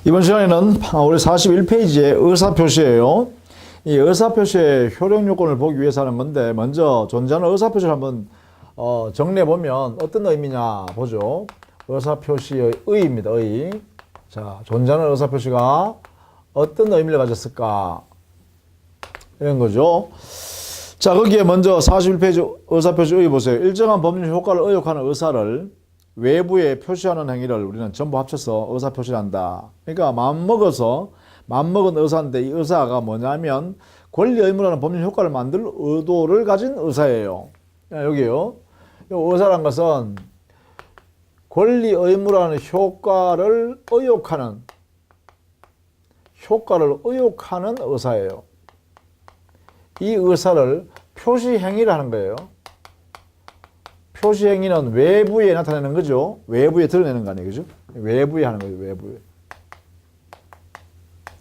이번 시간에는 우리 41페이지의 의사표시예요. 이 의사표시의 효력 요건을 보기 위해서 하는 건데, 먼저 존재하는 의사표시를 한번 정리해보면 어떤 의미냐 보죠. 의사표시의 의입니다. 의. 자, 존재하는 의사표시가 어떤 의미를 가졌을까, 이런 거죠. 자, 거기에 먼저 41페이지 의사표시 의 보세요. 일정한 법률 효과를 의혹하는 의사를 외부에 표시하는 행위를 우리는 전부 합쳐서 의사표시를 한다. 그러니까 마음먹은 의사인데, 이 의사가 뭐냐면 권리 의무라는 법률 효과를 만들 의도를 가진 의사예요. 여기요. 의사란 것은 권리 의무라는 효과를 의혹하는 의사예요. 이 의사를 표시 행위를 하는 거예요. 표시 행위는 외부에 나타내는 거죠. 외부에 드러내는 거 아니에요. 그죠? 외부에 하는 거죠. 외부에.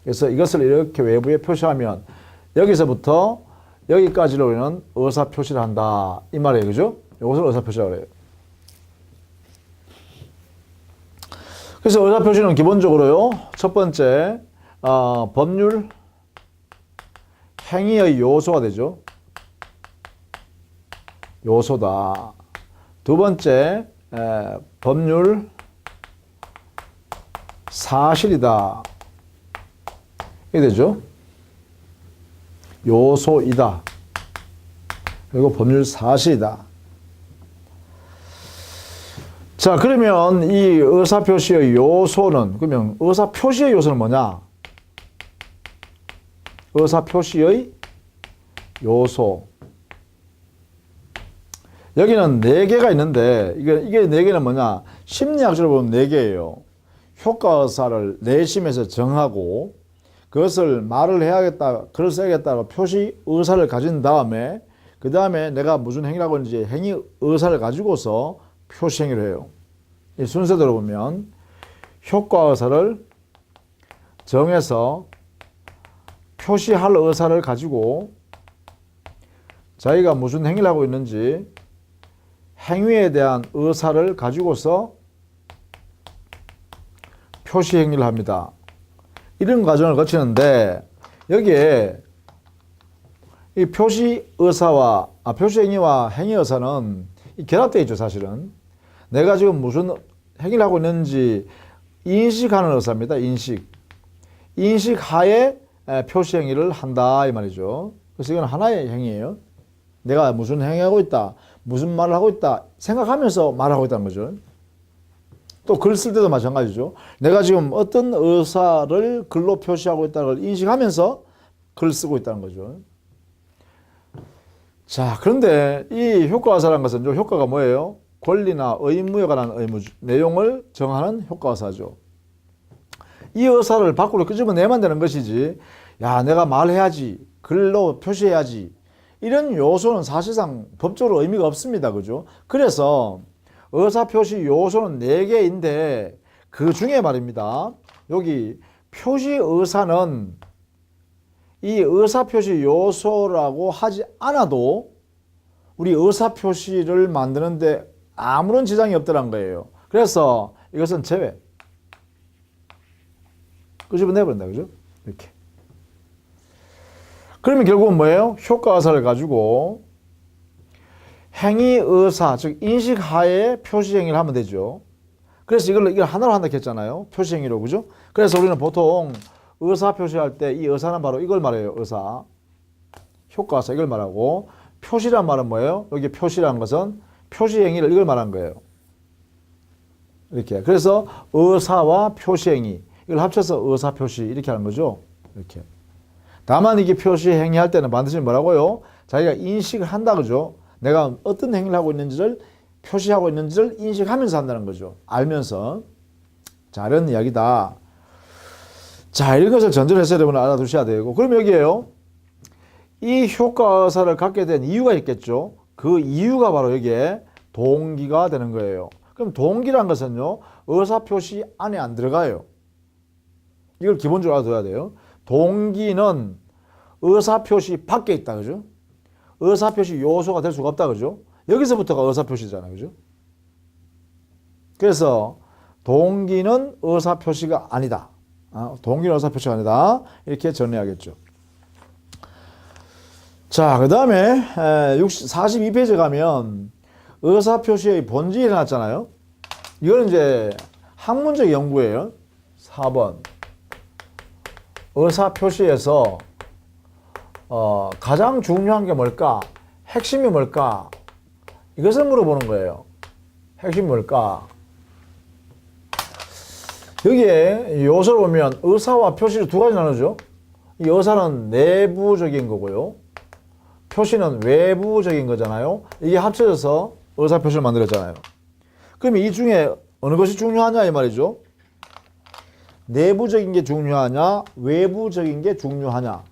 그래서 이것을 이렇게 외부에 표시하면 여기서부터 여기까지로 우리는 의사 표시를 한다. 이 말이에요. 그죠? 이것을 의사 표시라고 해요. 그래서 의사 표시는 기본적으로요. 첫 번째, 법률 행위의 요소가 되죠. 요소다. 두 번째, 법률 사실이다. 이게 되죠. 요소이다. 그리고 법률 사실이다. 자, 그러면 이 의사표시의 요소는, 그러면 의사표시의 요소는 뭐냐? 의사표시의 요소. 여기는 4개가 있는데, 이게 4개는 뭐냐? 심리학적으로 보면 4개예요. 효과의사를 내심에서 정하고, 그것을 말을 해야겠다, 글을 써야겠다고 표시 의사를 가진 다음에, 그 다음에 내가 무슨 행위를 하고 있는지 행위 의사를 가지고서 표시 행위를 해요. 이 순서대로 보면, 효과의사를 정해서 표시할 의사를 가지고, 자기가 무슨 행위를 하고 있는지 행위에 대한 의사를 가지고서 표시 행위를 합니다. 이런 과정을 거치는데, 여기에 이 표시 의사와 표시 행위와 행위 의사는 결합되어 있죠. 사실은 내가 지금 무슨 행위를 하고 있는지 인식하는 의사입니다. 인식 하에 표시 행위를 한다, 이 말이죠. 그래서 이건 하나의 행위예요. 내가 무슨 행위하고 있다, 무슨 말을 하고 있다 생각하면서 말하고 있다는 거죠. 또 글 쓸 때도 마찬가지죠. 내가 지금 어떤 의사를 글로 표시하고 있다는 걸 인식하면서 글 쓰고 있다는 거죠. 자, 그런데 이 효과의사라는 것은, 효과가 뭐예요? 권리나 의무에 관한 내용을 정하는 효과의사죠. 이 의사를 밖으로 끄집어내면 되는 것이지, 야, 내가 말해야지, 글로 표시해야지, 이런 요소는 사실상 법적으로 의미가 없습니다. 그죠? 그래서 의사표시 요소는 4개인데, 그 중에 말입니다. 여기 표시 의사는 이 의사표시 요소라고 하지 않아도 우리 의사표시를 만드는데 아무런 지장이 없더란 거예요. 그래서 이것은 제외. 끄집어내버린다. 그죠? 이렇게. 그러면 결국은 뭐예요? 효과의사를 가지고 행위의사, 즉 인식하에 표시행위를 하면 되죠. 그래서 이걸 하나로 한다 했잖아요. 표시행위로. 그죠? 그래서 우리는 보통 의사 표시할 때 이 의사는 바로 이걸 말해요. 의사. 효과의사 이걸 말하고, 표시란 말은 뭐예요? 여기 표시라는 것은 표시행위를 이걸 말한 거예요. 이렇게. 그래서 의사와 표시행위, 이걸 합쳐서 의사표시 이렇게 하는 거죠. 이렇게. 다만 이게 표시 행위할 때는 반드시 뭐라고요? 자기가 인식을 한다. 그죠? 내가 어떤 행위를 하고 있는지를, 표시하고 있는지를 인식하면서 한다는 거죠. 알면서. 자, 이런 이야기다. 자, 이런 것을 전제해서 여러분 알아두셔야 되고, 그럼 여기에요. 이 효과의사를 갖게 된 이유가 있겠죠. 그 이유가 바로 여기에 동기가 되는 거예요. 그럼 동기란 것은요, 의사표시 안에 안 들어가요. 이걸 기본적으로 알아둬야 돼요. 동기는 의사표시 밖에 있다. 그죠? 의사표시 요소가 될 수가 없다. 그죠? 여기서부터가 의사표시잖아요. 그죠? 그래서 동기는 의사표시가 아니다. 동일한 의사 표시가 아니다. 이렇게 전해야겠죠. 자, 그 다음에 42페이지 가면 의사 표시의 본질이 나왔잖아요. 이거는 이제 학문적 연구예요. 4번. 의사 표시에서 가장 중요한 게 뭘까? 핵심이 뭘까? 이것을 물어보는 거예요. 핵심이 뭘까? 여기에 요소를 보면 의사와 표시를 두 가지 나누죠. 이 의사는 내부적인 거고요. 표시는 외부적인 거잖아요. 이게 합쳐져서 의사 표시를 만들었잖아요. 그럼 이 중에 어느 것이 중요하냐 이 말이죠. 내부적인 게 중요하냐, 외부적인 게 중요하냐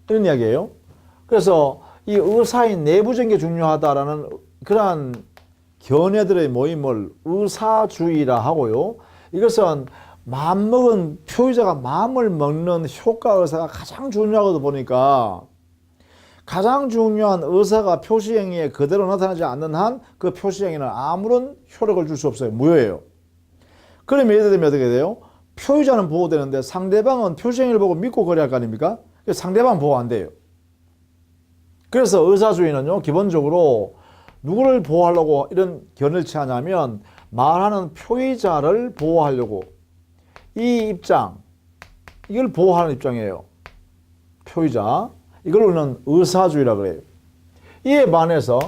이런 이야기예요. 그래서 이 의사인 내부적인 게 중요하다라는 그러한 견해들의 모임을 의사주의라 하고요. 이것은 마음먹은 표의자가 마음을 먹는 효과 의사가 가장 중요하거든 보니까 가장 중요한 의사가 표시행위에 그대로 나타나지 않는 한 그 표시행위는 아무런 효력을 줄 수 없어요. 무효예요. 그럼 예를 들면 어떻게 돼요? 표의자는 보호되는데 상대방은 표시행위를 보고 믿고 거래할 거 아닙니까? 상대방은 보호 안 돼요. 그래서 의사주의는요, 기본적으로 누구를 보호하려고 이런 견해를 취하냐면 말하는 표의자를 보호하려고 이 입장, 이걸 보호하는 입장이에요. 표의자. 이걸 우리는 의사주의라고 그래요. 이에 반해서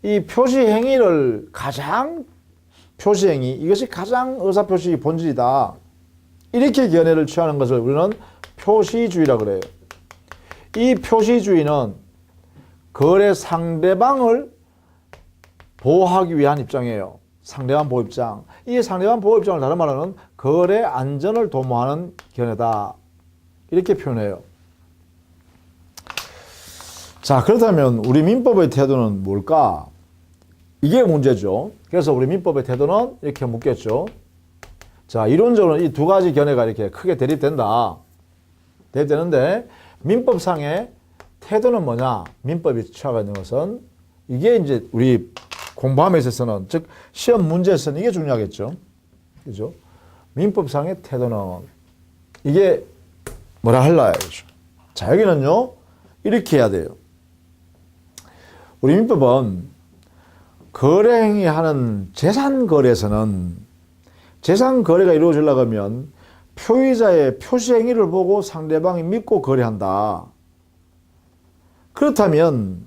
이 표시행위를 표시행위, 이것이 가장 의사표시 본질이다. 이렇게 견해를 취하는 것을 우리는 표시주의라고 그래요. 이 표시주의는 거래 상대방을 보호하기 위한 입장이에요. 상대방 보호 입장. 이 상대방 보호 입장을 다른 말로는 거래 안전을 도모하는 견해다. 이렇게 표현해요. 자, 그렇다면 우리 민법의 태도는 뭘까? 이게 문제죠. 그래서 우리 민법의 태도는 이렇게 묻겠죠. 자, 이론적으로 이 두 가지 견해가 이렇게 크게 대립된다. 대립되는데 민법상의 태도는 뭐냐? 민법이 취하고 있는 것은 이게 이제 우리 공부함에 있어서는 즉 시험 문제에서는 이게 중요하겠죠. 그죠? 민법상의 태도는 이게 뭐라 할라요. 그죠? 자, 여기는요. 이렇게 해야 돼요. 우리 민법은 거래행위하는 재산거래에서는 재산거래가 이루어지려고 하면 표의자의 표시행위를 보고 상대방이 믿고 거래한다. 그렇다면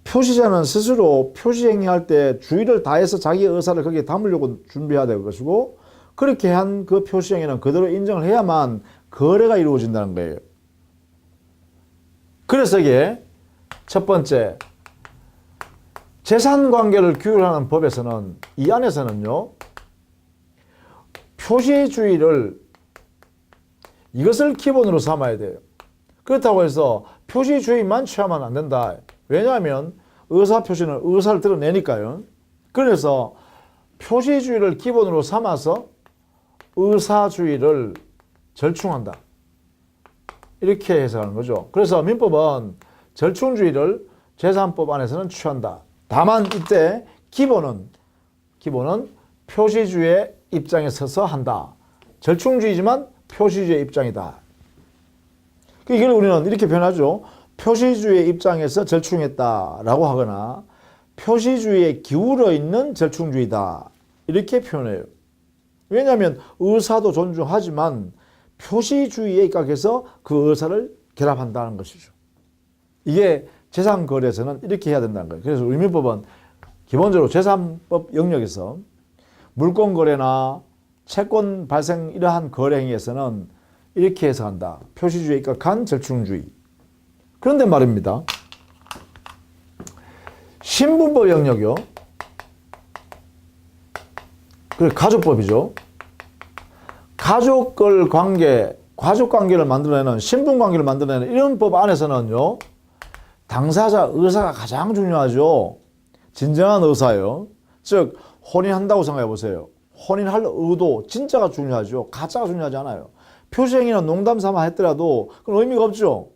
표시자는 스스로 표시행위할 때 주의를 다해서 자기 의사를 거기에 담으려고 준비해야 될 것이고 그렇게 한 그 표시행위는 그대로 인정을 해야만 거래가 이루어진다는 거예요. 그래서 이게 첫 번째 재산관계를 규율하는 법에서는 이 안에서는요. 표시주의를 이것을 기본으로 삼아야 돼요. 그렇다고 해서 표시주의만 취하면 안 된다. 왜냐하면 의사표시는 의사를 드러내니까요. 그래서 표시주의를 기본으로 삼아서 의사주의를 절충한다. 이렇게 해석하는 거죠. 그래서 민법은 절충주의를 재산법 안에서는 취한다. 다만 이때 기본은 표시주의의 입장에 서서 한다. 절충주의지만 표시주의의 입장이다. 이걸 우리는 이렇게 표현하죠. 표시주의의 입장에서 절충했다라고 하거나 표시주의에 기울어 있는 절충주의다. 이렇게 표현해요. 왜냐하면 의사도 존중하지만 표시주의에 입각해서 그 의사를 결합한다는 것이죠. 이게 재산거래에서는 이렇게 해야 된다는 거예요. 그래서 우리 민법은 기본적으로 재산법 영역에서 물권거래나 채권 발생 이러한 거래 행위에서는 이렇게 해석한다. 표시주의에 입각한 절충주의. 그런데 말입니다. 신분법 영역이요. 그리고 가족법이죠. 가족관계를 만들어내는 신분관계를 만들어내는 이런 법 안에서는요. 당사자 의사가 가장 중요하죠. 진정한 의사예요. 즉 혼인한다고 생각해 보세요. 혼인할 의도 진짜가 중요하죠. 가짜가 중요하지 않아요. 표시행위는 농담 삼아 했더라도 그건 의미가 없죠.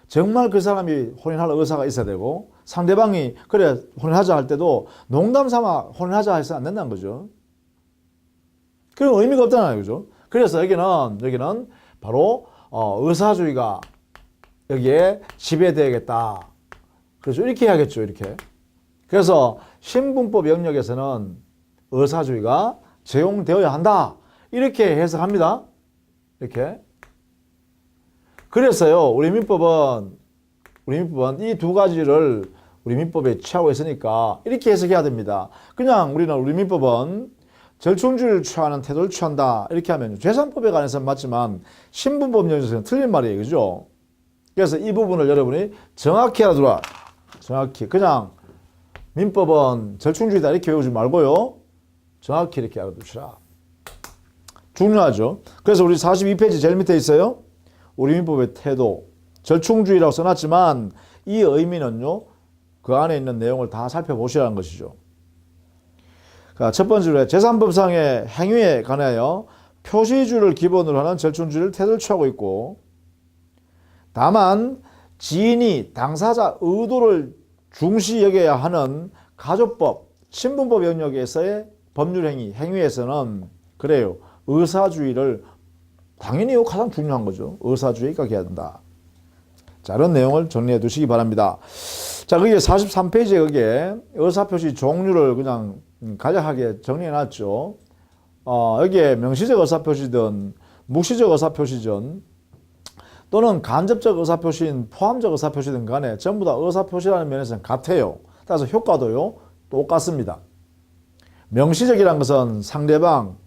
정말 그 사람이 혼인할 의사가 있어야 되고 상대방이 그래 혼인하자 할 때도 농담 삼아 혼인하자 해서 안 된다는 거죠. 그런 의미가 없잖아요. 그죠? 그래서 여기는 바로 의사주의가 여기에 지배되어야겠다. 그래서 이렇게 해야겠죠. 이렇게. 그래서 신분법 영역에서는 의사주의가 적용되어야 한다. 이렇게 해석합니다. 이렇게. 그래서요, 우리 민법은 이 두 가지를 우리 민법에 취하고 있으니까 이렇게 해석해야 됩니다. 그냥 우리 민법은 절충주의를 취하는 태도를 취한다. 이렇게 하면 재산법에 관해서는 맞지만 신분법 영역에서는 틀린 말이에요. 그죠? 그래서 이 부분을 여러분이 정확히 알아두라. 정확히. 그냥 민법은 절충주의다 이렇게 외우지 말고요. 정확히 이렇게 알아두시라. 중요하죠. 그래서 우리 42페이지 제일 밑에 있어요. 우리 민법의 태도, 절충주의라고 써놨지만 이 의미는요. 그 안에 있는 내용을 다 살펴보시라는 것이죠. 첫 번째로 재산법상의 행위에 관하여 표시주의를 기본으로 하는 절충주의를 태도를 취하고 있고, 다만 지인이 당사자 의도를 중시 여겨야 하는 가족법, 신분법 영역에서의 법률행위, 행위에서는 그래요. 의사주의를 당연히 가장 중요한 거죠. 의사주의가 해야 된다. 자, 이런 내용을 정리해 두시기 바랍니다. 자, 거기에 43페이지에 거기에 의사표시 종류를 그냥 간략하게 정리해 놨죠. 여기에 명시적 의사표시든 묵시적 의사표시든 또는 간접적 의사표시인 포함적 의사표시든 간에 전부 다 의사표시라는 면에서는 같아요. 따라서 효과도요, 똑같습니다. 명시적이란 것은 상대방,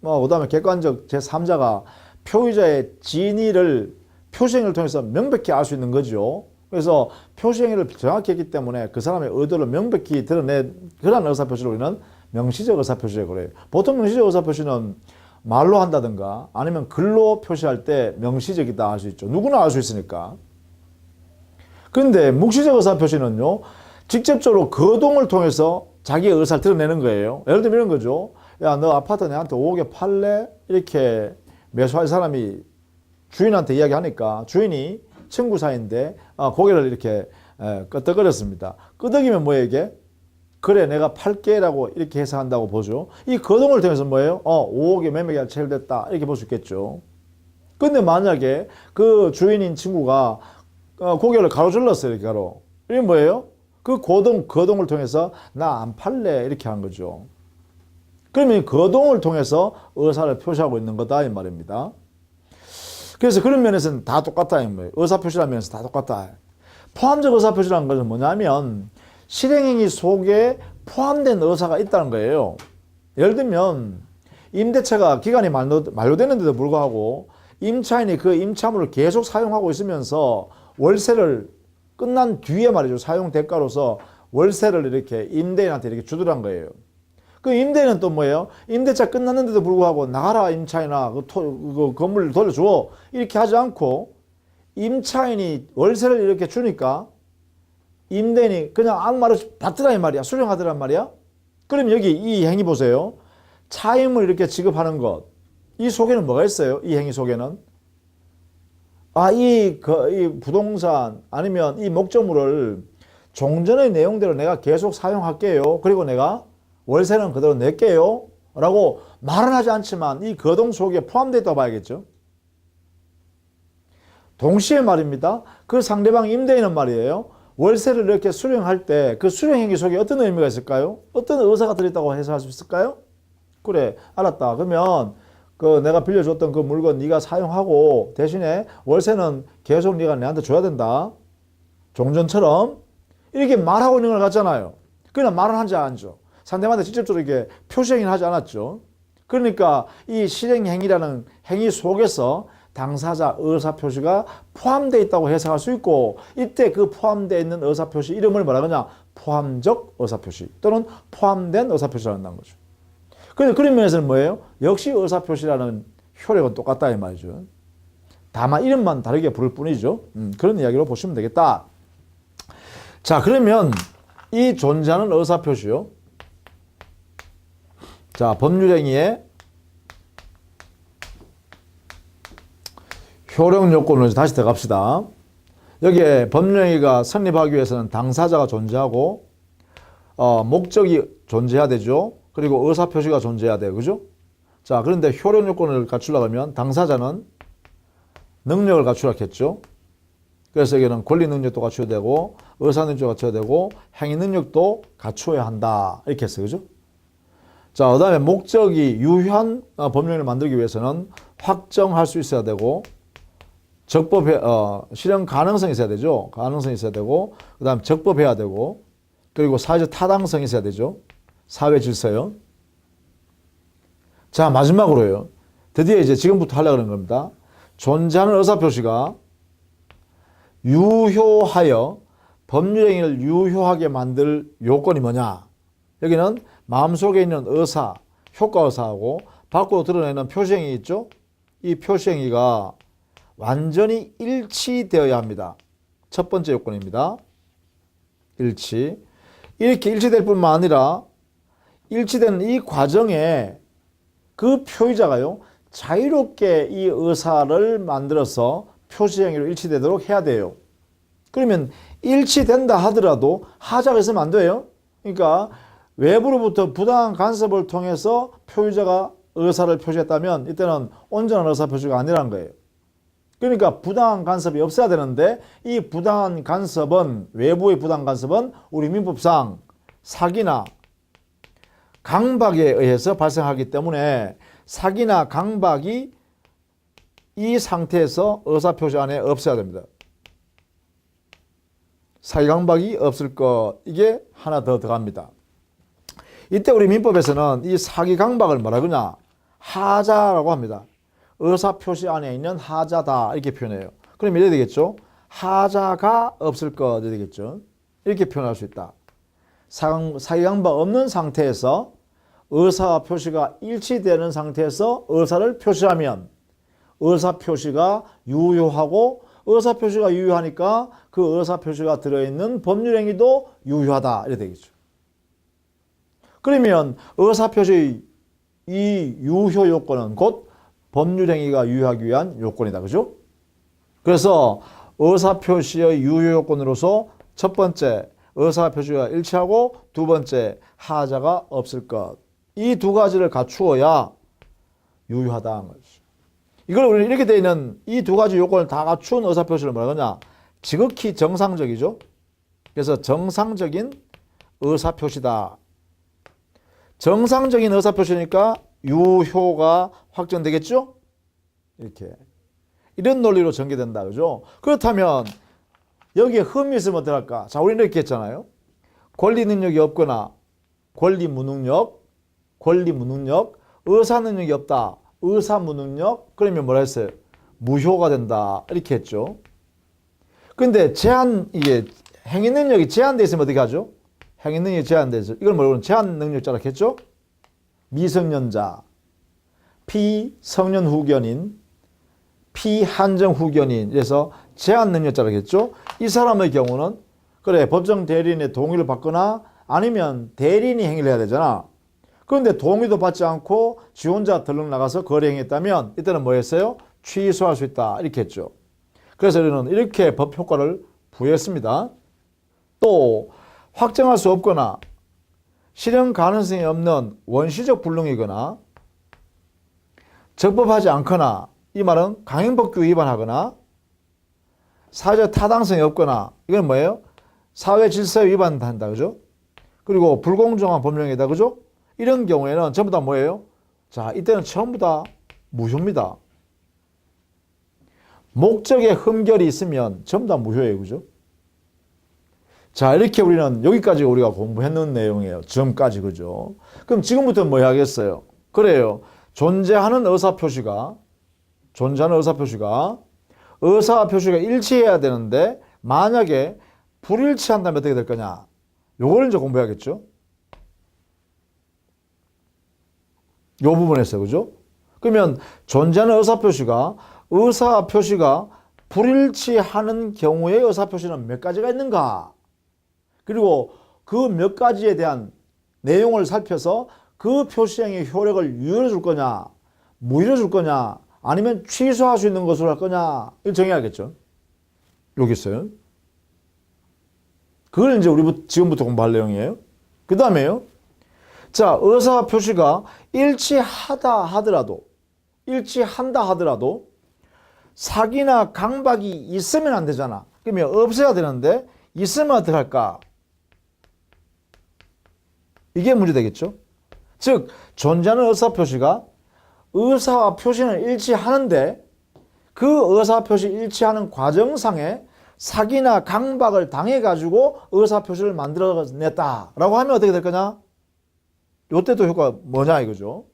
그 다음에 객관적 제3자가 표의자의 진위를 표시행위를 통해서 명백히 알 수 있는 거죠. 그래서 표시행위를 정확히 했기 때문에 그 사람의 의도를 명백히 드러낸 그런 의사표시를 우리는 명시적 의사표시라고 그래요. 보통 명시적 의사표시는 말로 한다든가 아니면 글로 표시할 때 명시적이다 할 수 있죠. 누구나 알 수 있으니까. 그런데 묵시적 의사표시는요, 직접적으로 거동을 통해서 자기의 의사를 드러내는 거예요. 예를 들면 이런 거죠. 야, 너 아파트 내한테 5억에 팔래? 이렇게 매수할 사람이 주인한테 이야기하니까 주인이 친구 사이인데 고개를 이렇게 끄덕거렸습니다. 끄덕이면 뭐예요 이게? 그래 내가 팔게라고 이렇게 해석한다고 보죠. 이 거동을 통해서 뭐예요? 5억에 매매가 체결됐다 이렇게 볼 수 있겠죠. 근데 만약에 그 주인인 친구가 고개를 가로질렀어요. 이렇게 가로. 이게 뭐예요? 그 거동을 통해서 나 안 팔래 이렇게 한 거죠. 그러면 거동을 통해서 의사를 표시하고 있는 거다 이 말입니다. 그래서 그런 면에서는 다 똑같다 이 말이에요. 의사표시라는 면에서 다 똑같다. 포함적 의사표시라는 것은 뭐냐면 실행행위 속에 포함된 의사가 있다는 거예요. 예를 들면 임대차가 기간이 만료되는데도 불구하고 임차인이 그 임차물을 계속 사용하고 있으면서 월세를 끝난 뒤에 말이죠. 사용 대가로서 월세를 이렇게 임대인한테 이렇게 주더란 거예요. 그 임대인은 또 뭐예요? 임대차 끝났는데도 불구하고 나가라 임차인아 그 건물 돌려줘 이렇게 하지 않고 임차인이 월세를 이렇게 주니까 임대인이 그냥 아무 말 없이 받더라 이 말이야. 수령하더란 말이야. 그럼 여기 이 행위 보세요. 차임을 이렇게 지급하는 것. 이 속에는 뭐가 있어요? 이 행위 속에는 이 부동산 아니면 이 목적물을 종전의 내용대로 내가 계속 사용할게요. 그리고 내가 월세는 그대로 낼게요. 라고 말은 하지 않지만 이 거동 속에 포함되어 있다고 봐야겠죠. 동시에 말입니다. 그 상대방 임대인은 말이에요. 월세를 이렇게 수령할 때 그 수령행위 속에 어떤 의미가 있을까요? 어떤 의사가 들어있다고 해석할 수 있을까요? 그래, 알았다. 그러면 그 내가 빌려줬던 그 물건 네가 사용하고 대신에 월세는 계속 네가 내한테 줘야 된다. 종전처럼 이렇게 말하고 있는 걸 같잖아요. 그냥 말은 하지 않죠. 상대방한테 직접적으로 이렇게 표시행위를 하지 않았죠. 그러니까 이 실행행위라는 행위 속에서 당사자 의사표시가 포함되어 있다고 해석할 수 있고 이때 그 포함되어 있는 의사표시 이름을 뭐라 그러냐? 포함적 의사표시 또는 포함된 의사표시라고 한다는 거죠. 그런 면에서는 뭐예요? 역시 의사표시라는 효력은 똑같다 이 말이죠. 다만 이름만 다르게 부를 뿐이죠. 그런 이야기로 보시면 되겠다. 자, 그러면 이 존재하는 의사표시요. 자, 법률행위의 효력 요건을 다시 들어갑시다. 여기에 법률행위가 성립하기 위해서는 당사자가 존재하고 목적이 존재해야 되죠. 그리고 의사표시가 존재해야 돼요. 그죠? 자, 그런데 효력 요건을 갖추려고 하면 당사자는 능력을 갖추라고 했죠. 그래서 여기는 권리 능력도 갖춰야 되고 의사 능력도 갖춰야 되고 행위 능력도 갖춰야 한다. 이렇게 했어요. 그죠? 자, 그 다음에 목적이 유효한 법령을 만들기 위해서는 확정할 수 있어야 되고 실현 가능성이 있어야 되죠. 가능성이 있어야 되고 그 다음 적법해야 되고 그리고 사회적 타당성이 있어야 되죠. 사회 질서요. 자, 마지막으로요. 드디어 이제 지금부터 하려고 하는 겁니다. 존재하는 의사표시가 유효하여 법률행위를 유효하게 만들 요건이 뭐냐? 여기는 마음속에 있는 의사, 효과의사하고 밖으로 드러내는 표시행위 있죠? 이 표시행위가 완전히 일치되어야 합니다. 첫 번째 요건입니다. 일치. 이렇게 일치될 뿐만 아니라 일치되는 이 과정에 그 표의자가요, 자유롭게 이 의사를 만들어서 표시행위로 일치되도록 해야 돼요. 그러면 일치된다 하더라도 하자가 있으면 안 돼요. 그러니까 외부로부터 부당한 간섭을 통해서 표의자가 의사를 표시했다면 이때는 온전한 의사 표시가 아니라는 거예요. 그러니까 부당한 간섭이 없어야 되는데 이 부당한 간섭은 외부의 부당한 간섭은 우리 민법상 사기나 강박에 의해서 발생하기 때문에 사기나 강박이 이 상태에서 의사표시 안에 없어야 됩니다. 사기 강박이 없을 것, 이게 하나 더 들어갑니다. 이때 우리 민법에서는 이 사기 강박을 뭐라 그러냐? 하자라고 합니다. 의사표시 안에 있는 하자다 이렇게 표현해요. 그럼 이래야 되겠죠? 하자가 없을 것 이래야 되겠죠? 이렇게 표현할 수 있다. 사기 강박 없는 상태에서 의사 표시가 일치되는 상태에서 의사를 표시하면 의사표시가 유효하고 의사표시가 유효하니까 그 의사표시가 들어있는 법률행위도 유효하다 이렇게 되겠죠. 그러면 의사표시의 이 유효 요건은 곧 법률행위가 유효하기 위한 요건이다. 그죠? 그래서 의사표시의 유효 요건으로서 첫 번째 의사표시가 일치하고 두 번째 하자가 없을 것. 이 두 가지를 갖추어야 유효하다는 거죠. 이걸 우리는 이렇게 되어 있는 이 두 가지 요건을 다 갖춘 의사표시를 뭐라 그러냐? 지극히 정상적이죠. 그래서 정상적인 의사표시다. 정상적인 의사표시니까 유효가 확정되겠죠? 이렇게. 이런 논리로 전개된다. 그죠? 그렇다면 여기에 흠이 있으면 어떡할까? 자, 우리는 이렇게 했잖아요. 권리 능력이 없거나 권리 무능력, 의사 능력이 없다. 의사 무능력, 그러면 뭐라 했어요? 무효가 된다. 이렇게 했죠. 근데 이게 행위 능력이 제한되어 있으면 어떻게 하죠? 행위 능력이 제한되어 있어요. 이걸 뭐라고 제한 능력자라고 했죠? 미성년자, 피성년 후견인, 피한정 후견인, 그래서 제한 능력자라고 했죠? 이 사람의 경우는 그래, 법정 대리인의 동의를 받거나 아니면 대리인이 행위를 해야 되잖아. 그런데 동의도 받지 않고 지 혼자 덜렁 나가서 거래행위했다면 이때는 뭐 했어요? 취소할 수 있다. 이렇게 했죠. 그래서 우리는 이렇게 법 효과를 부여했습니다. 또 확정할 수 없거나 실현 가능성이 없는 원시적 불능이거나 적법하지 않거나 이 말은 강행법규 위반하거나 사회적 타당성이 없거나 이건 뭐예요? 사회 질서에 위반한다. 그죠? 그리고 불공정한 법령이다. 그죠? 이런 경우에는 전부 다 뭐예요? 자, 이때는 전부 다 무효입니다. 목적에 흠결이 있으면 전부 다 무효예요. 그죠? 자, 이렇게 우리는 여기까지 우리가 공부했는 내용이에요. 지금까지. 그죠? 그럼 지금부터 뭐 해야겠어요? 그래요. 존재하는 의사표시가 의사표시가 일치해야 되는데 만약에 불일치한다면 어떻게 될 거냐? 요걸 이제 공부해야겠죠? 요 부분에서, 그죠? 그러면 존재하는 의사표시가 불일치하는 경우의 의사표시는 몇 가지가 있는가? 그리고 그 몇 가지에 대한 내용을 살펴서 그 표시행위의 효력을 유효해 줄 거냐, 무효해 줄 거냐, 아니면 취소할 수 있는 것으로 할 거냐, 이걸 정해야겠죠. 여기 있어요. 그걸 이제 우리 지금부터 공부할 내용이에요. 그 다음에요. 자, 의사 표시가 일치한다 하더라도 사기나 강박이 있으면 안 되잖아. 그러면 없어야 되는데 있으면 어떻게 할까? 이게 문제 되겠죠. 즉 존재하는 의사 표시가 의사와 표시는 일치하는데 그 의사 표시 일치하는 과정상에 사기나 강박을 당해가지고 의사 표시를 만들어냈다라고 하면 어떻게 될 거냐? 이때도 효과가 뭐냐 이거죠.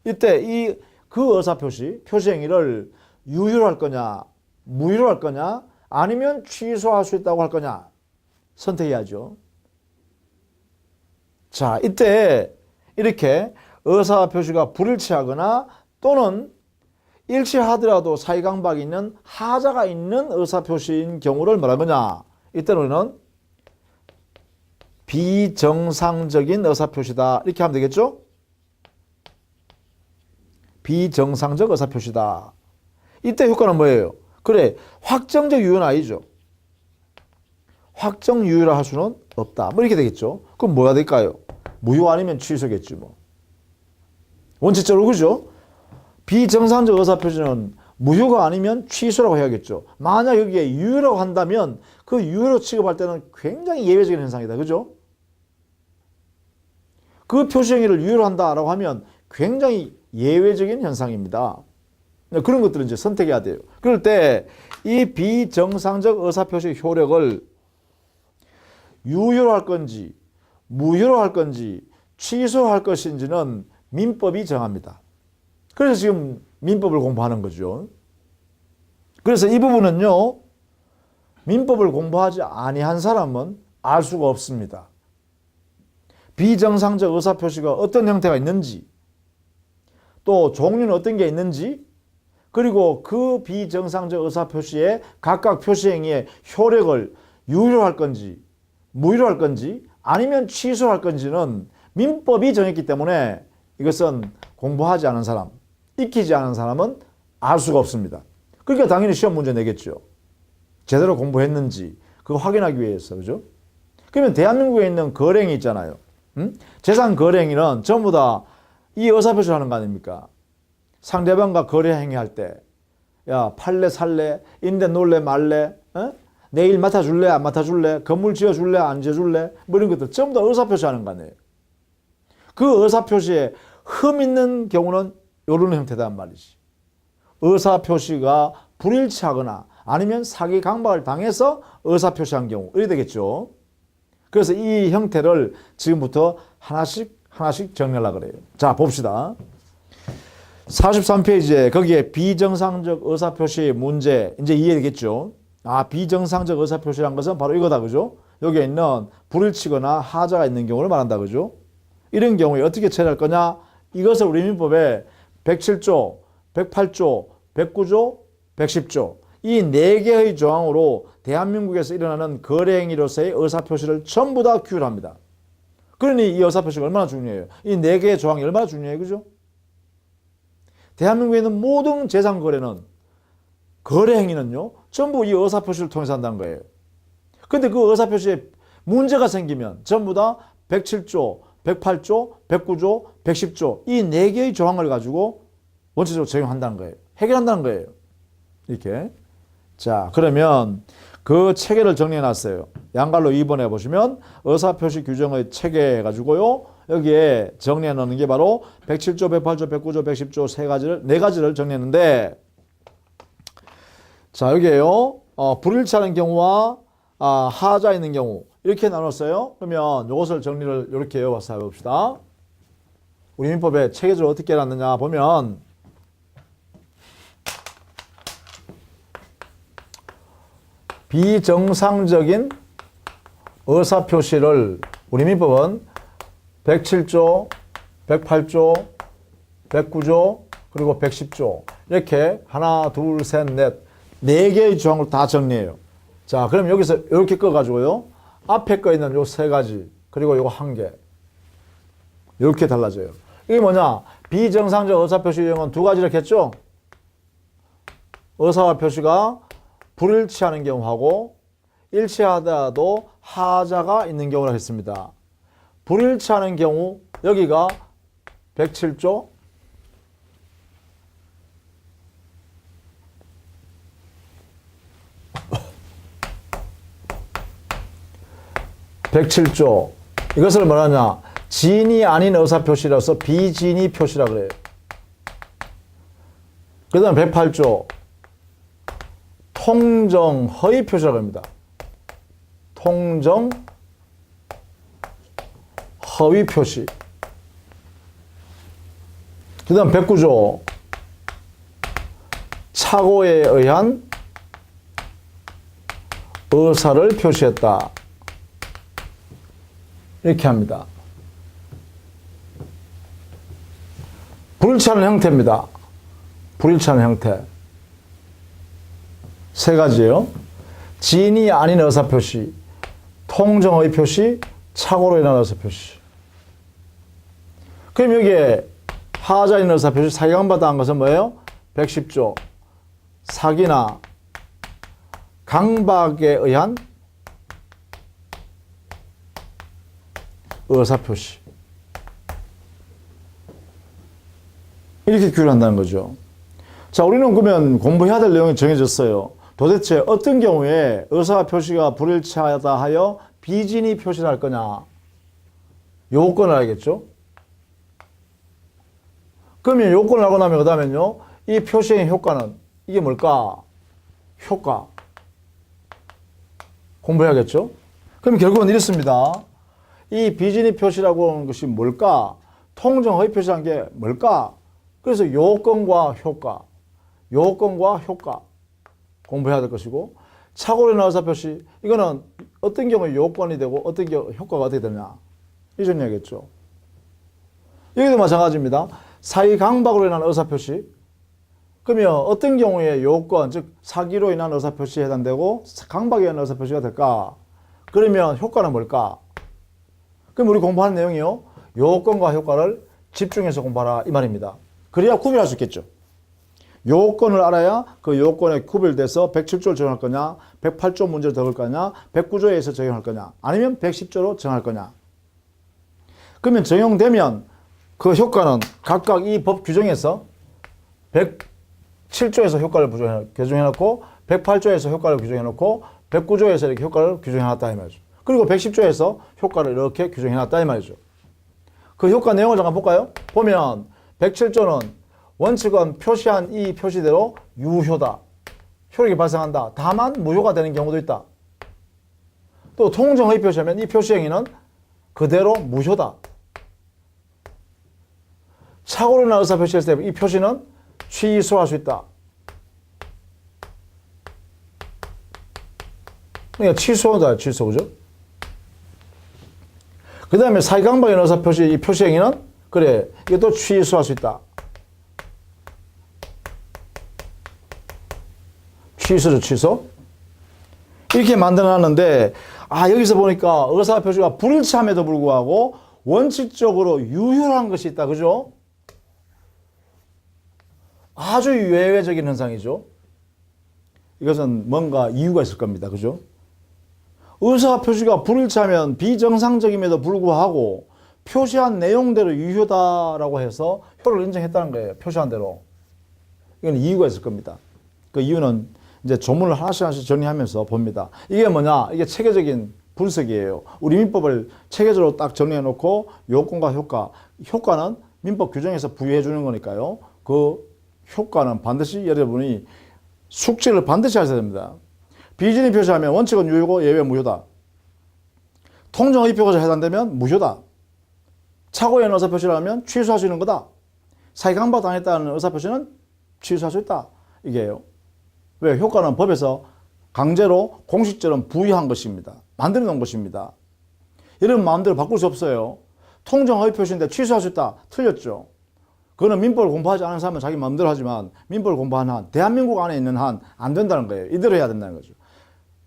이때 그 의사 표시 행위를 유효로 할 거냐, 무효로 할 거냐, 아니면 취소할 수 있다고 할 거냐 선택해야죠. 자, 이때 이렇게 의사 표시가 불일치하거나 또는 일치하더라도 사기강박이 있는 하자가 있는 의사 표시인 경우를 뭐라 하느냐? 이때는 우리는 비정상적인 의사 표시다 이렇게 하면 되겠죠? 비정상적 의사 표시다. 이때 효과는 뭐예요? 그래, 확정적 유효는 아니죠. 확정 유효라 할 수는 없다. 뭐 이렇게 되겠죠. 그럼 뭐가 될까요? 무효 아니면 취소겠지 뭐. 원칙적으로 그죠? 비정상적 의사표시는 무효가 아니면 취소라고 해야겠죠. 만약 여기에 유효라고 한다면 그 유효로 취급할 때는 굉장히 예외적인 현상이다. 그죠? 그 표시행위를 유효로 한다라고 하면 굉장히 예외적인 현상입니다. 그런 것들은 이제 선택해야 돼요. 그럴 때 이 비정상적 의사표시 효력을 유효로 할 건지 무효로 할 건지 취소할 것인지는 민법이 정합니다. 그래서 지금 민법을 공부하는 거죠. 그래서 이 부분은요, 민법을 공부하지 아니한 사람은 알 수가 없습니다. 비정상적 의사표시가 어떤 형태가 있는지, 또 종류는 어떤 게 있는지, 그리고 그 비정상적 의사표시의 각각 표시행위의 효력을 유효로 할 건지, 무효로 할 건지, 아니면 취소할 건지는 민법이 정했기 때문에 이것은 공부하지 않은 사람, 익히지 않은 사람은 알 수가 없습니다. 그러니까 당연히 시험 문제 내겠죠. 제대로 공부했는지 그거 확인하기 위해서. 그죠? 그러면 대한민국에 있는 거래행위 있잖아요. 재산 거래행위는 전부 다 이 의사표시를 하는 거 아닙니까? 상대방과 거래행위 할 때, 야, 팔래, 살래, 임대 놀래, 말래, 내일 맡아줄래, 안 맡아줄래, 건물 지어줄래, 안 지어줄래, 뭐 이런 것들 전부 다 의사표시 하는 거 아니에요. 그 의사표시에 흠 있는 경우는 이런 형태단 말이지. 의사표시가 불일치하거나 아니면 사기 강박을 당해서 의사표시한 경우 이래 되겠죠. 그래서 이 형태를 지금부터 하나씩 정리하려고 그래요. 자, 봅시다. 43페이지에 거기에 비정상적 의사표시 문제 이제 이해되겠죠. 아, 비정상적 의사표시란 것은 바로 이거다. 그죠? 여기에 있는 불일치거나 하자가 있는 경우를 말한다. 그죠? 이런 경우에 어떻게 처리할 거냐? 이것을 우리 민법에 107조, 108조, 109조, 110조 이 4개의 조항으로 대한민국에서 일어나는 거래행위로서의 의사표시를 전부 다 규율합니다. 그러니 이 의사표시가 얼마나 중요해요? 이 4개의 조항이 얼마나 중요해요. 그죠? 대한민국에 있는 모든 재산 거래는 거래행위는요 전부 이 의사표시를 통해서 한다는 거예요. 근데 그 의사표시에 문제가 생기면 전부 다 107조, 108조, 109조, 110조 이 4개의 조항을 가지고 원칙적으로 적용한다는 거예요. 해결한다는 거예요. 이렇게. 자, 그러면 그 체계를 정리해 놨어요. 양갈로 2번에 보시면 의사표시 규정의 체계 해가지고요. 여기에 정리해 놓는 게 바로 107조, 108조, 109조, 110조 4가지를 정리했는데 자, 여기에요. 불일치하는 경우와 하자 있는 경우 이렇게 나눴어요. 그러면 이것을 정리를 이렇게 해봐서 해봅시다. 우리 민법에 체계적으로 어떻게 해놨느냐 보면 비정상적인 의사표시를 우리 민법은 107조, 108조, 109조, 그리고 110조 이렇게 하나, 둘, 셋, 넷 4개의 조항을 다 정리해요. 자, 그럼 여기서 이렇게 꺼가지고요. 앞에 거 있는 요 3가지, 그리고 요거 1개. 이렇게 달라져요. 이게 뭐냐? 비정상적 의사표시 유형은 2가지를 했죠? 의사와 표시가 불일치하는 경우하고 일치하더라도 하자가 있는 경우라 했습니다. 불일치하는 경우 여기가 107조 107조 이것을 뭐라냐 진이 아닌 의사표시라서 비진이 표시라 그래요. 그 다음 108조 통정 허위 표시라고 합니다. 통정 허위 표시. 그 다음 109조 착오에 의한 의사를 표시했다. 이렇게 합니다. 불일치하는 형태입니다. 불일치하는 형태. 세 가지예요. 진이 아닌 의사표시, 통정의 표시, 착오로 인한 의사표시. 그럼 여기에 하자인 의사표시 사기강박당한 것은 뭐예요? 110조 사기나 강박에 의한 의사표시. 이렇게 규율한다는 거죠. 자, 우리는 그러면 공부해야 될 내용이 정해졌어요. 도대체 어떤 경우에 의사표시가 불일치하다 하여 비진이 표시를 할 거냐. 요건을 알겠죠? 그러면 요건을 알고 나면 그 다음엔요. 이 표시의 효과는 이게 뭘까? 효과. 공부해야겠죠? 그럼 결국은 이렇습니다. 이 비진이 표시라고 하는 것이 뭘까? 통정 허위 표시라는 게 뭘까? 그래서 요건과 효과, 요건과 효과 공부해야 될 것이고 착오로 인한 의사표시 이거는 어떤 경우에 요건이 되고 어떤 경우에 효과가 어떻게 되냐 이 정리하겠죠. 여기도 마찬가지입니다. 사기강박으로 인한 의사표시 그러면 어떤 경우에 요건 즉 사기로 인한 의사표시에 해당되고 강박에 의한 의사표시가 될까? 그러면 효과는 뭘까? 그럼 우리 공부하는 내용이요. 요건과 효과를 집중해서 공부하라 이 말입니다. 그래야 구별할 수 있겠죠. 요건을 알아야 그 요건에 구별돼서 107조를 적용할 거냐 108조 문제를 적을 거냐 109조에서 적용할 거냐 아니면 110조로 정할 거냐. 그러면 적용되면 그 효과는 각각 이 법 규정에서 107조에서 효과를 규정해놓고 108조에서 효과를 규정해놓고 109조에서 이렇게 효과를 규정해놨다 이 말이죠. 그리고 110조에서 효과를 이렇게 규정해놨다 이 말이죠. 그 효과 내용을 잠깐 볼까요? 보면 107조는 원칙은 표시한 이 표시대로 유효다. 효력이 발생한다. 다만 무효가 되는 경우도 있다. 또 통정의 표시하면 이 표시 행위는 그대로 무효다. 착오로 인한 의사표시했을 때 이 표시는 취소할 수 있다. 그러니까 취소다. 취소. 그죠? 그 다음에 사기강박에 의한 의사표시 이 표시 행위는 그래 이것도 취소할 수 있다. 취소죠, 취소. 이렇게 만들어놨는데, 여기서 보니까 의사표시가 불일치함에도 불구하고 원칙적으로 유효한 것이 있다. 그죠? 아주 예외적인 현상이죠. 이것은 뭔가 이유가 있을 겁니다. 그죠? 의사표시가 불일치하면 비정상적임에도 불구하고 표시한 내용대로 유효다라고 해서 효를 인정했다는 거예요. 표시한 대로. 이건 이유가 있을 겁니다. 그 이유는 이제 조문을 하나씩 정리하면서 봅니다. 이게 뭐냐? 이게 체계적인 분석이에요. 우리 민법을 체계적으로 딱 정리해 놓고 요건과 효과. 효과는 민법 규정에서 부여해 주는 거니까요. 그 효과는 반드시 여러분이 숙지를 반드시 하셔야 됩니다. 비진이 표시하면 원칙은 유효고 예외 무효다. 통정의 표시가 해당되면 무효다. 착오에 의한 의사표시를 하면 취소할 수 있는 거다. 사기강박 당했다는 의사표시는 취소할 수 있다. 이게요. 왜? 효과는 법에서 강제로 공식처럼 부여한 것입니다. 만들어 놓은 것입니다. 여러분 마음대로 바꿀 수 없어요. 통정 허위 표시인데 취소할 수 있다. 틀렸죠. 그거는 민법을 공부하지 않은 사람은 자기 마음대로 하지만 민법을 공부한 한, 대한민국 안에 있는 한 안 된다는 거예요. 이대로 해야 된다는 거죠.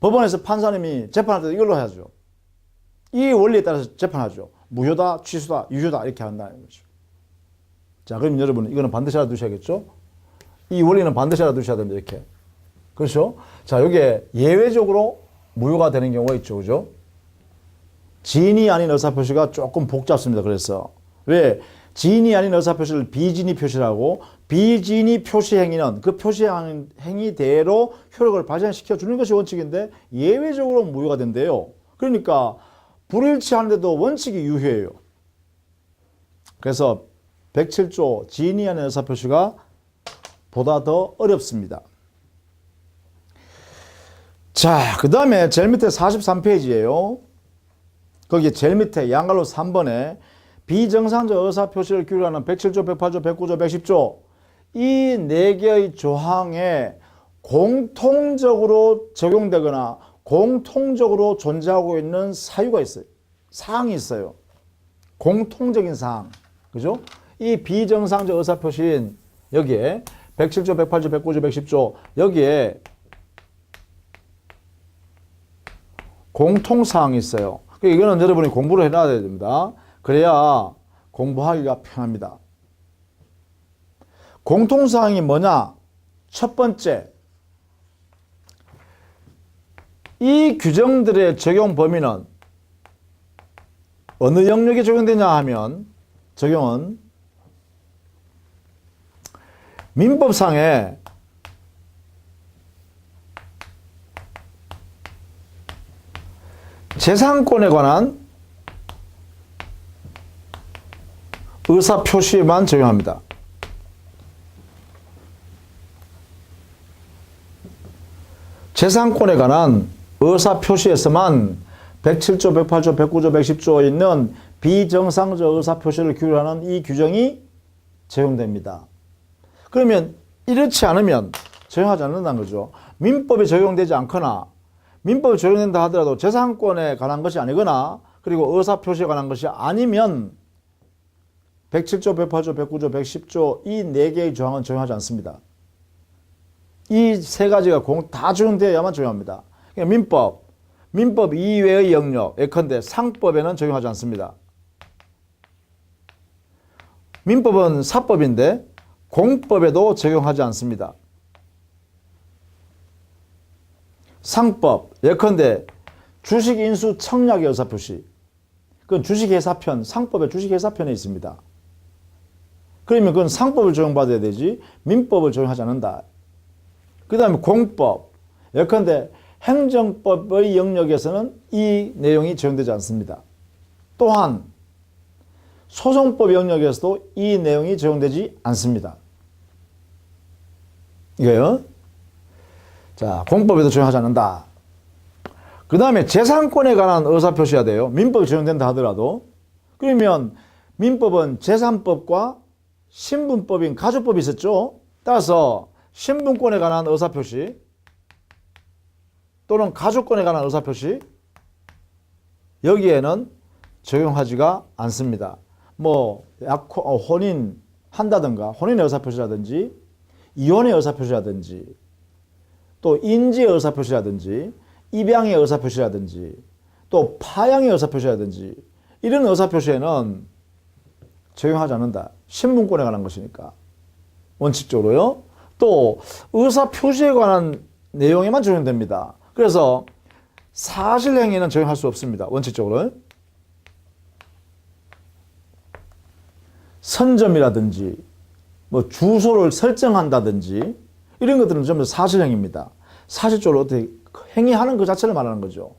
법원에서 판사님이 재판할 때 이걸로 해야죠. 이 원리에 따라서 재판하죠. 무효다, 취소다, 유효다 이렇게 한다는 거죠. 자, 그럼 여러분 이거는 반드시 알아두셔야겠죠. 이 원리는 반드시 알아두셔야 됩니다. 이렇게. 그렇죠? 자, 여기에 예외적으로 무효가 되는 경우가 있죠. 그죠? 진이 아닌 의사표시가 조금 복잡습니다. 그래서 왜? 진이 아닌 의사표시를 비진이 표시라고, 비진이 표시 행위는 그 표시 행위대로 효력을 발생시켜 주는 것이 원칙인데 예외적으로 무효가 된대요. 그러니까 불일치하는데도 원칙이 유효해요. 그래서 107조 진이 아닌 의사표시가 보다 더 어렵습니다. 자, 그 다음에 제일 밑에 43페이지예요. 거기 제일 밑에 양갈로 3번에 비정상적 의사표시를 규율하는 107조, 108조, 109조, 110조 이 4개의 조항에 공통적으로 적용되거나 공통적으로 존재하고 있는 사유가 있어요. 사항이 있어요. 공통적인 사항. 그죠? 이 비정상적 의사표시인 여기에 107조, 108조, 109조, 110조 여기에 공통사항이 있어요. 이거는 여러분이 공부를 해놔야 됩니다. 그래야 공부하기가 편합니다. 공통사항이 뭐냐? 첫 번째, 이 규정들의 적용 범위는 어느 영역에 적용되냐 하면 적용은 민법상의 재산권에 관한 의사표시에만 적용합니다. 재산권에 관한 의사표시에서만 107조, 108조, 109조, 110조에 있는 비정상적 의사표시를 규율하는 이 규정이 적용됩니다. 그러면 이렇지 않으면 적용하지 않는다는 거죠. 민법에 적용되지 않거나 민법에 적용된다 하더라도 재산권에 관한 것이 아니거나 그리고 의사표시에 관한 것이 아니면 107조, 108조, 109조, 110조 이 4개의 조항은 적용하지 않습니다. 이 3가지가 다 적용되어야만 적용합니다. 그러니까 민법 이외의 영역, 예컨대 상법에는 적용하지 않습니다. 민법은 사법인데 공법에도 적용하지 않습니다. 상법, 예컨대 주식인수 청약의 의사표시. 그건 주식회사편, 상법의 주식회사편에 있습니다. 그러면 그건 상법을 적용받아야 되지 민법을 적용하지 않는다. 그 다음에 공법, 예컨대 행정법의 영역에서는 이 내용이 적용되지 않습니다. 또한 소송법 영역에서도 이 내용이 적용되지 않습니다. 이거요. 자, 공법에도 적용하지 않는다. 그 다음에 재산권에 관한 의사표시가 돼요. 민법이 적용된다 하더라도. 그러면 민법은 재산법과 신분법인 가족법이 있었죠. 따라서 신분권에 관한 의사표시 또는 가족권에 관한 의사표시 여기에는 적용하지가 않습니다. 뭐 혼인 한다든가 혼인의 의사표시라든지 이혼의 의사표시라든지 또 인지의 의사표시라든지 입양의 의사표시라든지 또 파양의 의사표시라든지 이런 의사표시에는 적용하지 않는다. 신분권에 관한 것이니까 원칙적으로요. 또 의사표시에 관한 내용에만 적용됩니다. 그래서 사실행위는 적용할 수 없습니다. 원칙적으로. 선점이라든지 뭐 주소를 설정한다든지 이런 것들은 전부 사실행위입니다. 사실적으로 어떻게 행위하는 그 자체를 말하는 거죠.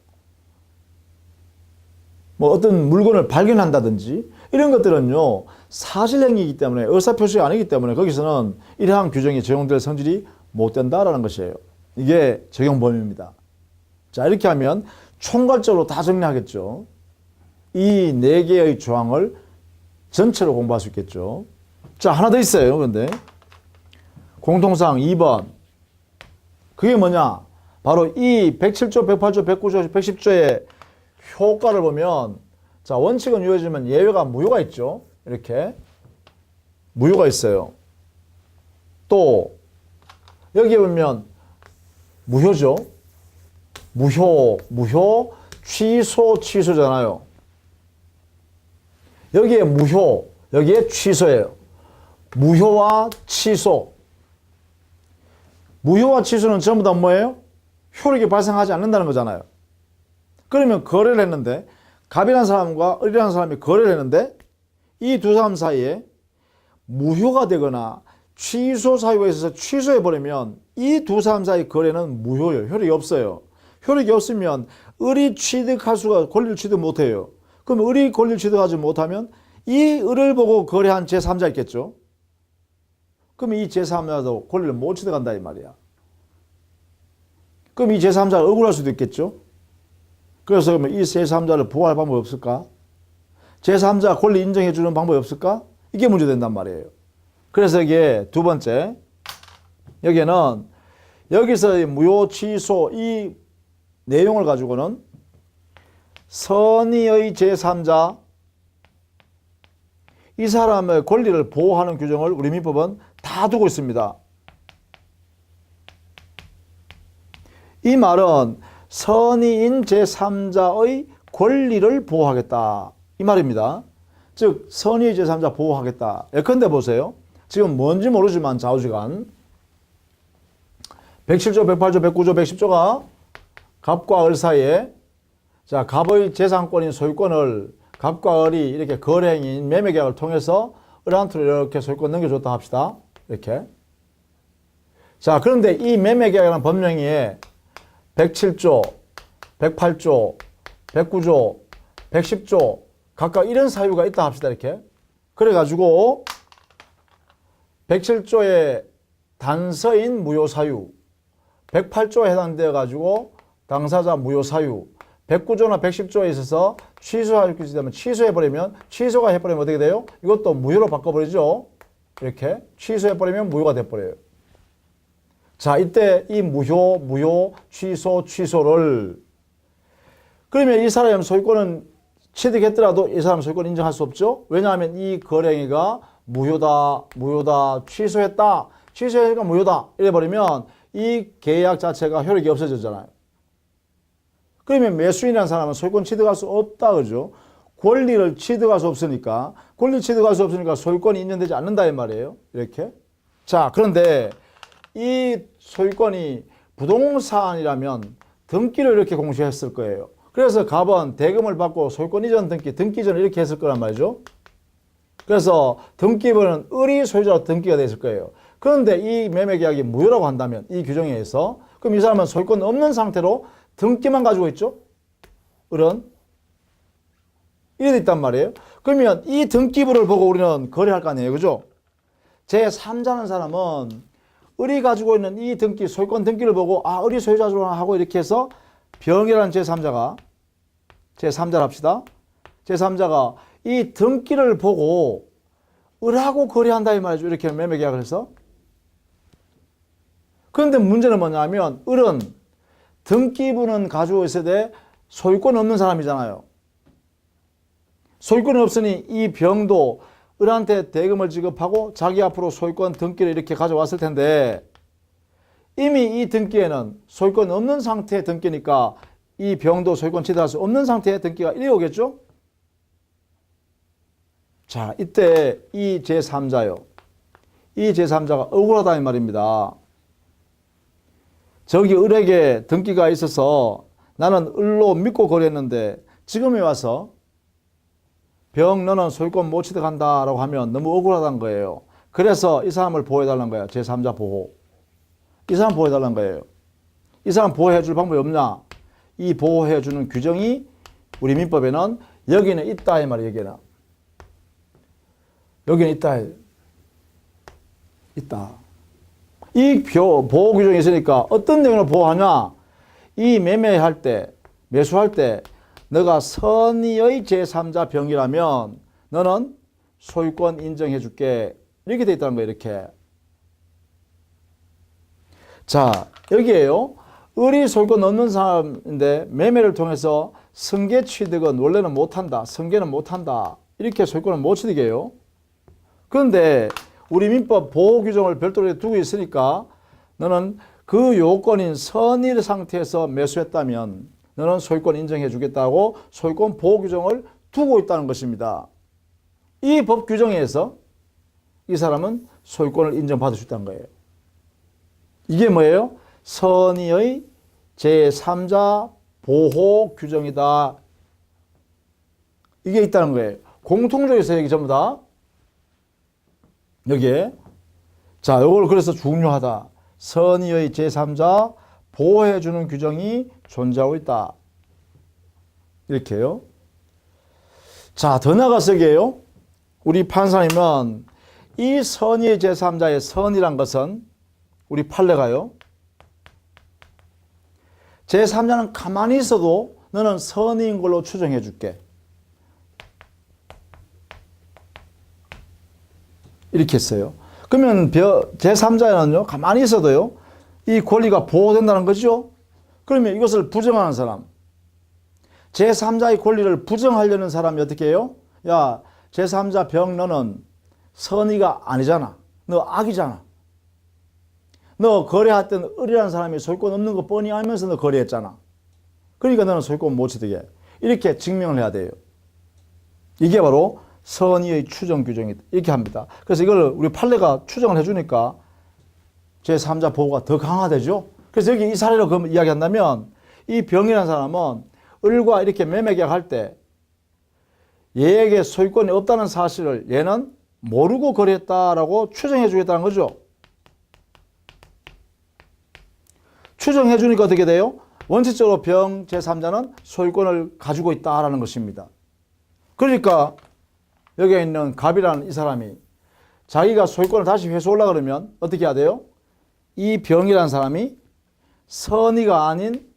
뭐 어떤 물건을 발견한다든지 이런 것들은요 사실행위이기 때문에 의사표시가 아니기 때문에 거기서는 이러한 규정이 적용될 성질이 못 된다라는 것이에요. 이게 적용 범위입니다. 자, 이렇게 하면 총괄적으로 다 정리하겠죠. 이 4개의 조항을 전체로 공부할 수 있겠죠. 자, 하나 더 있어요. 그런데 공통사항 2번. 그게 뭐냐? 바로 이 107조, 108조, 109조, 110조의 효과를 보면 자, 원칙은 유효지만 예외가 무효가 있죠. 이렇게 무효가 있어요. 또 여기에 보면 무효죠. 무효, 취소잖아요. 여기에 무효, 여기에 취소예요. 무효와 취소. 무효와 취소는 전부 다 뭐예요? 효력이 발생하지 않는다는 거잖아요. 그러면 거래를 했는데 갑이라는 사람과 을이라는 사람이 거래를 했는데 이 두 사람 사이에 무효가 되거나 취소 사유가 있어서 취소해버리면 이 두 사람 사이 거래는 무효예요. 효력이 없어요. 효력이 없으면 을이 취득할 수가, 권리를 취득 못해요. 그럼 을이 권리를 취득하지 못하면 이 을을 보고 거래한 제3자 있겠죠. 그럼 이 제3자도 권리를 못 취득한다 이 말이야. 그럼 이 제3자가 억울할 수도 있겠죠. 그래서 그러면 이 제3자를 보호할 방법이 없을까? 제3자 권리 인정해 주는 방법이 없을까? 이게 문제된단 말이에요. 그래서 이게 두 번째, 여기에는 여기서 무효 취소 이 내용을 가지고는 선의의 제3자 이 사람의 권리를 보호하는 규정을 우리 민법은 다 두고 있습니다. 이 말은 선의인 제3자의 권리를 보호하겠다 이 말입니다. 즉 선의의 제3자 보호하겠다. 예컨대 보세요. 지금 뭔지 모르지만 좌우지간 107조, 108조, 109조, 110조가 갑과 을 사이에 자 갑의 재산권인 소유권을 갑과 을이 이렇게 거래행위인 매매계약을 통해서 을한테로 이렇게 소유권 넘겨줬다 합시다. 이렇게. 자 그런데 이 매매계약이라는 법령에 107조, 108조, 109조, 110조 각각 이런 사유가 있다 합시다. 이렇게. 그래가지고 107조의 단서인 무효사유, 108조에 해당되어 가지고 당사자 무효사유, 109조나 110조에 있어서 취소할 것이 되면 취소해버리면 취소가 해버리면 어떻게 돼요? 이것도 무효로 바꿔버리죠. 이렇게 취소해버리면 무효가 돼버려요. 자 이때 이 무효, 취소를 그러면 이 사람의 소유권은 취득했더라도 이 사람 소유권 인정할 수 없죠. 왜냐하면 이 거래행위가 무효다, 취소했으니까 무효다 이래버리면 이 계약 자체가 효력이 없어졌잖아요. 그러면 매수인이라는 사람은 소유권 취득할 수 없다 그죠. 권리를 취득할 수 없으니까 소유권이 인정되지 않는다 이 말이에요. 이렇게. 자 그런데 이 소유권이 부동산이라면 등기를 이렇게 공시했을 거예요. 그래서 갑은 대금을 받고 소유권 이전 등기 전에 이렇게 했을 거란 말이죠. 그래서 등기부는 을이 소유자로 등기가 되어 있을 거예요. 그런데 이 매매계약이 무효라고 한다면 이 규정에 의해서 그럼 이 사람은 소유권 없는 상태로 등기만 가지고 있죠. 을은 이래 있단 말이에요. 그러면 이 등기부를 보고 우리는 거래할 거 아니에요. 그죠? 제3자는 사람은 을이 가지고 있는 이 등기, 소유권 등기를 보고 아 을이 소유자로 하고 이렇게 해서 병이라는 제3자를 합시다. 제3자가 이 등기를 보고 을하고 거래한다 이 말이죠. 이렇게 매매계약을 해서. 그런데 문제는 뭐냐면 을은 등기부는 가지고 있어야 돼 소유권 없는 사람이잖아요. 소유권이 없으니 이 병도 을한테 대금을 지급하고 자기 앞으로 소유권 등기를 이렇게 가져왔을 텐데 이미 이 등기에는 소유권 없는 상태의 등기니까 이 병도 소유권 취득할 수 없는 상태의 등기가 이래 오겠죠? 자, 이때 이 제3자요. 이 제3자가 억울하다 이 말입니다. 저기 을에게 등기가 있어서 나는 을로 믿고 거래했는데 지금에 와서 병 너는 소유권 못 취득한다 라고 하면 너무 억울하다는 거예요. 그래서 이 사람을 보호해달라는 거야. 제3자 보호. 이 사람 보호해달라는 거예요. 이 사람 보호해줄 방법이 없냐? 이 보호해주는 규정이 우리 민법에는 여기는 있다 이 말이에요. 여기는 있다. 이 보호 규정이 있으니까 어떤 내용을 보호하냐? 이 매매할 때, 매수할 때 너가 선의의 제3자 병이라면 너는 소유권 인정해 줄게. 이렇게 돼 있다는 거예요. 이렇게. 자, 여기에요. 을이 소유권 없는 사람인데 매매를 통해서 승계 취득은 원래는 못한다. 승계는 못한다. 이렇게 소유권을 못 취득해요. 그런데 우리 민법 보호 규정을 별도로 두고 있으니까 너는 그 요건인 선의 상태에서 매수했다면 너는 소유권 인정해 주겠다고 소유권 보호 규정을 두고 있다는 것입니다. 이 법 규정에서 이 사람은 소유권을 인정받을 수 있다는 거예요. 이게 뭐예요? 선의의 제3자 보호 규정이다. 이게 있다는 거예요. 공통적으로 있어요. 여기 전부 다. 여기에. 자, 요걸 그래서 중요하다. 선의의 제3자 보호해주는 규정이 존재하고 있다. 이렇게요. 자, 더 나아가서 여기에요. 우리 판사님은 이 선의의 제3자의 선이란 것은 우리 판례가요. 제3자는 가만히 있어도 너는 선의인 걸로 추정해 줄게. 이렇게 했어요. 그러면 제3자는요, 가만히 있어도요, 이 권리가 보호된다는 거죠. 그러면 이것을 부정하는 사람, 제3자의 권리를 부정하려는 사람이 어떻게 해요? 야, 제3자 병 너는 선의가 아니잖아. 너 악이잖아. 너 거래했던 을이라는 사람이 소유권 없는 거 뻔히 알면서 너 거래했잖아. 그러니까 너는 소유권 못 취득해. 이렇게 증명을 해야 돼요. 이게 바로 선의의 추정 규정이다. 이렇게 합니다. 그래서 이걸 우리 판례가 추정을 해주니까 제3자 보호가 더 강화되죠. 그래서 여기 이 사례로 그럼 이야기한다면 이 병이라는 사람은 을과 이렇게 매매 계약할 때 얘에게 소유권이 없다는 사실을 얘는 모르고 거래했다라고 추정해 주겠다는 거죠. 추정해 주니까 어떻게 돼요? 원칙적으로 병 제3자는 소유권을 가지고 있다라는 것입니다. 그러니까 여기에 있는 갑이라는 이 사람이 자기가 소유권을 다시 회수하려고 그러면 어떻게 해야 돼요? 이 병이라는 사람이 선의가 아닌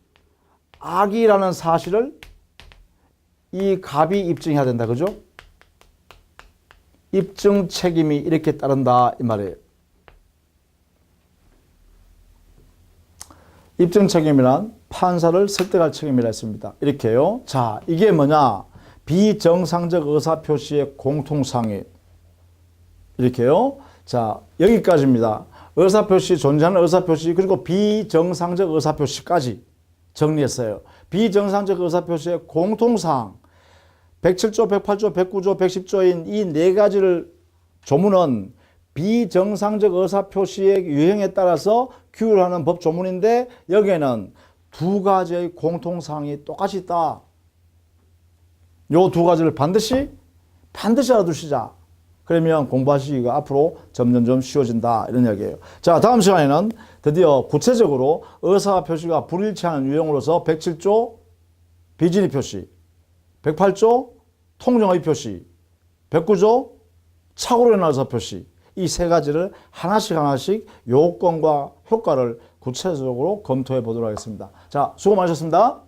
악이라는 사실을 이 갑이 입증해야 된다. 그죠? 입증 책임이 이렇게 따른다 이 말이에요. 입증 책임이란 판사를 설득할 책임이라 했습니다. 이렇게요. 자, 이게 뭐냐? 비정상적 의사표시의 공통상의. 이렇게요. 자, 여기까지입니다. 의사표시, 존재하는 의사표시, 그리고 비정상적 의사표시까지 정리했어요. 비정상적 의사표시의 공통사항. 107조, 108조, 109조, 110조인 이 네 가지를 조문은 비정상적 의사표시의 유형에 따라서 규율하는 법 조문인데 여기에는 두 가지의 공통사항이 똑같이 있다. 요 두 가지를 반드시 알아두시자. 그러면 공부하시기가 앞으로 점점점 쉬워진다. 이런 이야기예요. 자, 다음 시간에는 드디어 구체적으로 의사표시가 불일치하는 유형으로서 107조 비진의 표시, 108조 통정의 표시, 109조 착오로 인한 의사표시, 이 세 가지를 하나씩 요건과 효과를 구체적으로 검토해 보도록 하겠습니다. 자, 수고 많으셨습니다.